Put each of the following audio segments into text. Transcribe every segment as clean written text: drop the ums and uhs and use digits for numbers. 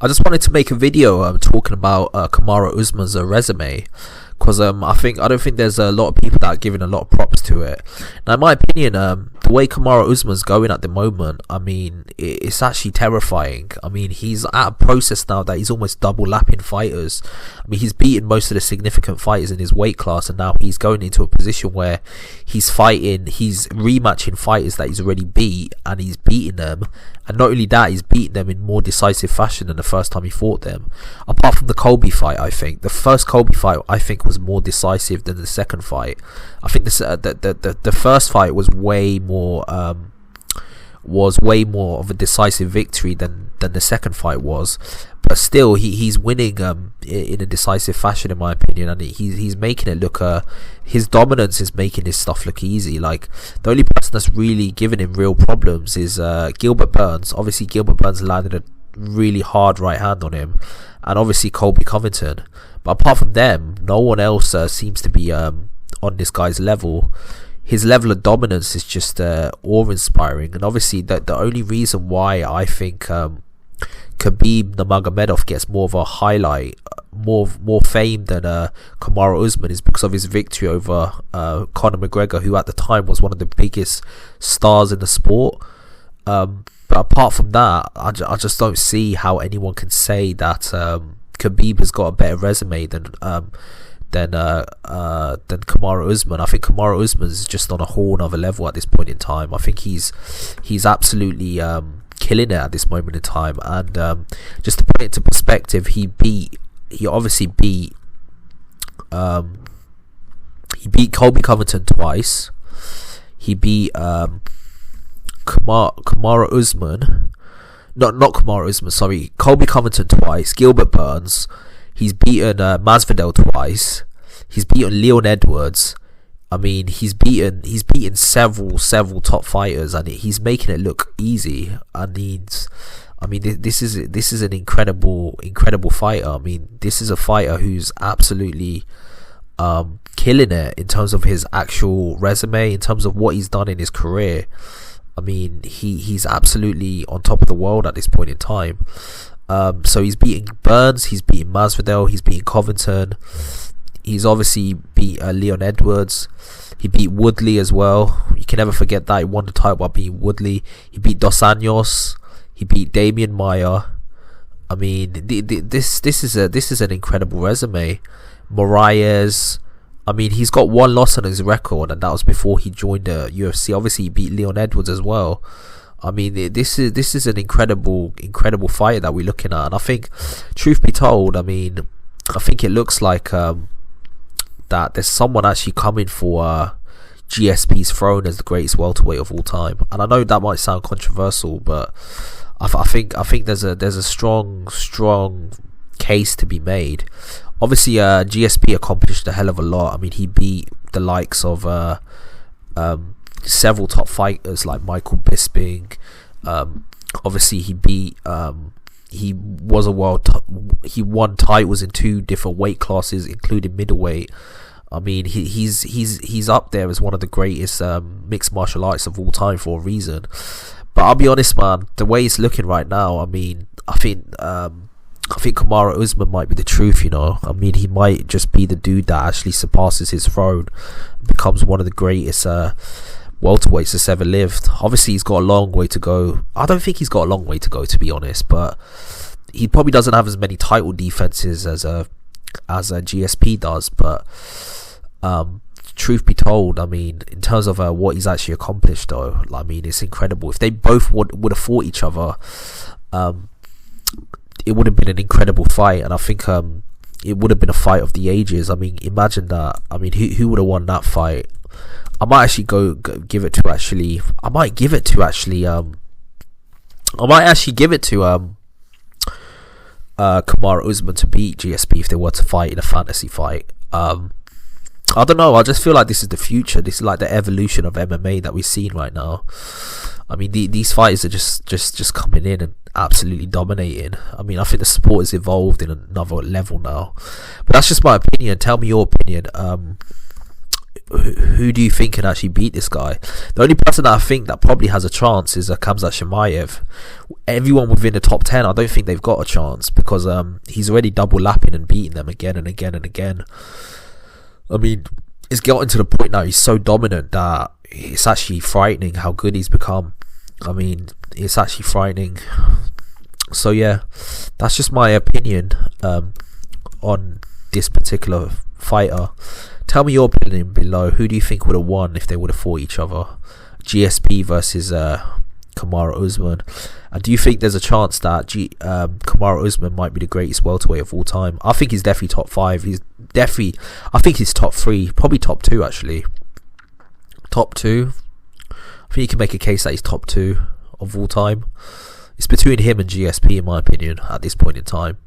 I just wanted to make a video talking about KAMARU Usman's resume, because I don't think there's a lot of people that are giving a lot of props to it. Now, in my opinion, the way KAMARU Usman's going at the moment, I mean, it's actually terrifying. I mean, he's at a process now that he's almost double lapping fighters. I mean, he's beaten most of the significant fighters in his weight class, and now he's going into a position where he's rematching fighters that he's already beat, and he's beating them. And not only that, he's beaten them in more decisive fashion than the first time he fought them. Apart from the Colby fight, I think the first Colby fight was more decisive than the second fight. I think the first fight was way more of a decisive victory than the second fight was. But still, he's winning in a decisive fashion, in my opinion, and he's making it look. His dominance is making this stuff look easy. Like, the only person that's really giving him real problems is Gilbert Burns. Obviously, Gilbert Burns landed a really hard right hand on him, and obviously Colby Covington. But apart from them, no one else seems to be on this guy's level. His level of dominance is just awe-inspiring, and obviously the only reason why I think Khabib Nurmagomedov gets more of a highlight, more fame than KAMARU Usman is because of his victory over Conor McGregor, who at the time was one of the biggest stars in the sport. But apart from that, I just don't see how anyone can say that Khabib has got a better resume than KAMARU Usman. I think KAMARU Usman is just on a whole other level at this point in time. I think he's absolutely killing it at this moment in time. And just to put it into perspective, he obviously beat Colby Covington twice. He beat KAMARU Usman. Not KAMARU Usman, sorry. Colby Covington twice. Gilbert Burns. He's beaten Masvidal twice. He's beaten Leon Edwards. I mean, he's beaten several top fighters, and he's making it look easy. And this is an incredible fighter. I mean, this is a fighter who's absolutely killing it in terms of his actual resume, in terms of what he's done in his career. I mean, he's absolutely on top of the world at this point in time. So he's beating Burns, he's beating Masvidal, he's beating Covington. He's obviously beat Leon Edwards. He beat Woodley as well. You can never forget that. He won the title by beating Woodley. He beat Dos Anjos. He beat Damian Maia. I mean, this is an incredible resume. Moraes. I mean, he's got one loss on his record, and that was before he joined the UFC. Obviously, he beat Leon Edwards as well. I mean, this is an incredible fight that we're looking at. And I think, truth be told, I mean, I think it looks like that there's someone actually coming for GSP's throne as the greatest welterweight of all time. And I know that might sound controversial, but I think there's a strong case to be made. Obviously, GSP accomplished a hell of a lot. I mean, he beat the likes of several top fighters like Michael Bisping. Obviously, he won titles in 2 different weight classes, including middleweight. I mean, he's up there as one of the greatest mixed martial arts of all time for a reason. But I'll be honest, man, the way it's looking right now, I mean, I think KAMARU Usman might be the truth, you know. I mean, he might just be the dude that actually surpasses his throne, becomes one of the greatest welterweights that's ever lived. Obviously, he's got a long way to go. I don't think he's got a long way to go, to be honest, but he probably doesn't have as many title defenses as a GSP does. But truth be told, I mean, in terms of what he's actually accomplished, though, I mean, it's incredible. If they both would have fought each other, it would have been an incredible fight, and I think it would have been a fight of the ages. I mean, imagine that. I mean, who would have won that fight? I might actually give it to KAMARU Usman to beat GSP if they were to fight in a fantasy fight. I don't know. I just feel like this is the future. This is like the evolution of MMA that we're seeing right now. I mean, these fighters are just coming in and absolutely dominating. I mean, I think the sport has evolved in another level now. But that's just my opinion. Tell me your opinion. who do you think can actually beat this guy? The only person that I think that probably has a chance is Khamzat Chimaev. Everyone within the top 10, I don't think they've got a chance, because he's already double lapping and beating them again and again and again. I mean, it's gotten to the point now he's so dominant that it's actually frightening how good he's become. I mean, it's actually frightening. So yeah, that's just my opinion on this particular fighter. Tell me your opinion below. Who do you think would have won if they would have fought each other? GSP versus KAMARU Usman. And do you think there's a chance that KAMARU Usman might be the greatest welterweight of all time? I think he's definitely top 5. I think he's top 3, probably top 2 actually. Top 2. I think you can make a case that he's top 2 of all time. It's between him and GSP in my opinion at this point in time.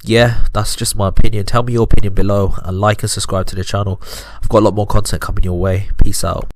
Yeah, that's just my opinion. Tell me your opinion below, and like and subscribe to the channel. I've got a lot more content coming your way. Peace out.